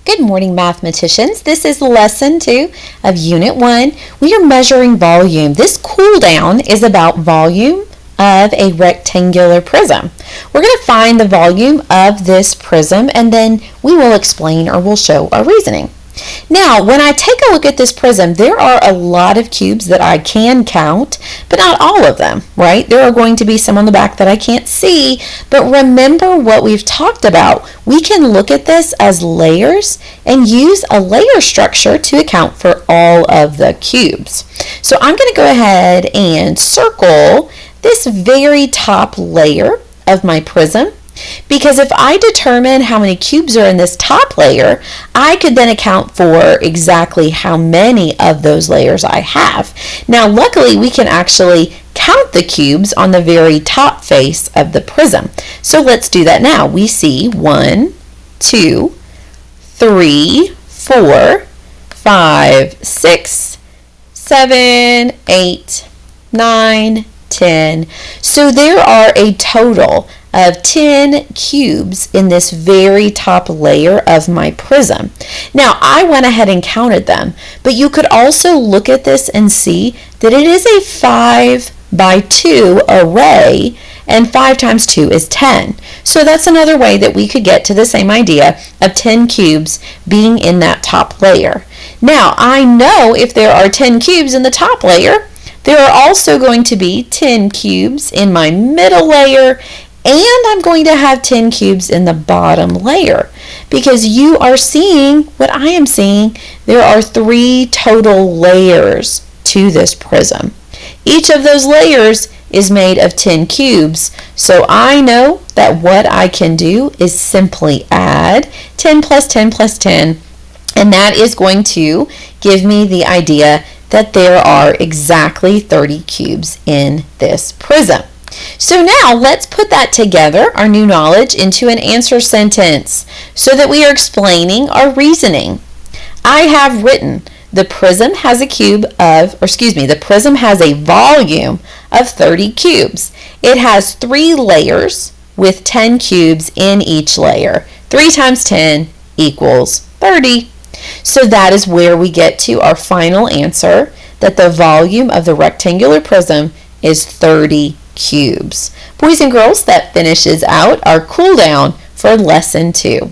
Good morning, mathematicians. This is lesson 2 of Unit 1. We are measuring volume. This cool down is about volume of a rectangular prism. We're going to find the volume of this prism and then we will explain or we'll show our reasoning. Now, when I take a look at this prism, there are a lot of cubes that I can count, but not all of them, right? There are going to be some on the back that I can't see, but remember what we've talked about. We can look at this as layers and use a layer structure to account for all of the cubes. So I'm going to go ahead and circle this very top layer of my prism, because if I determine how many cubes are in this top layer, I could then account for exactly how many of those layers I have. Now, luckily, we can actually count the cubes on the very top face of the prism. So let's do that now. We see 1, 2, 3, 4, 5, 6, 7, 8, 9, 10. So there are a total of 10 cubes in this very top layer of my prism. Now, I went ahead and counted them, but you could also look at this and see that it is a 5 by 2 array, and 5 times 2 is 10. So that's another way that we could get to the same idea of 10 cubes being in that top layer. Now, I know if there are 10 cubes in the top layer, there are also going to be 10 cubes in my middle layer, and I'm going to have 10 cubes in the bottom layer, because you are seeing what I am seeing. There are 3 total layers to this prism. Each of those layers is made of 10 cubes, so I know that what I can do is simply add 10 plus 10 plus 10, and that is going to give me the idea that there are exactly 30 cubes in this prism. So now let's put that together, our new knowledge, into an answer sentence so that we are explaining our reasoning. I have written the prism has the prism has a volume of 30 cubes. It has 3 layers with 10 cubes in each layer. 3 times 10 equals 30. So that is where we get to our final answer, that the volume of the rectangular prism is 30 cubes. Boys and girls, that finishes out our cool down for lesson 2.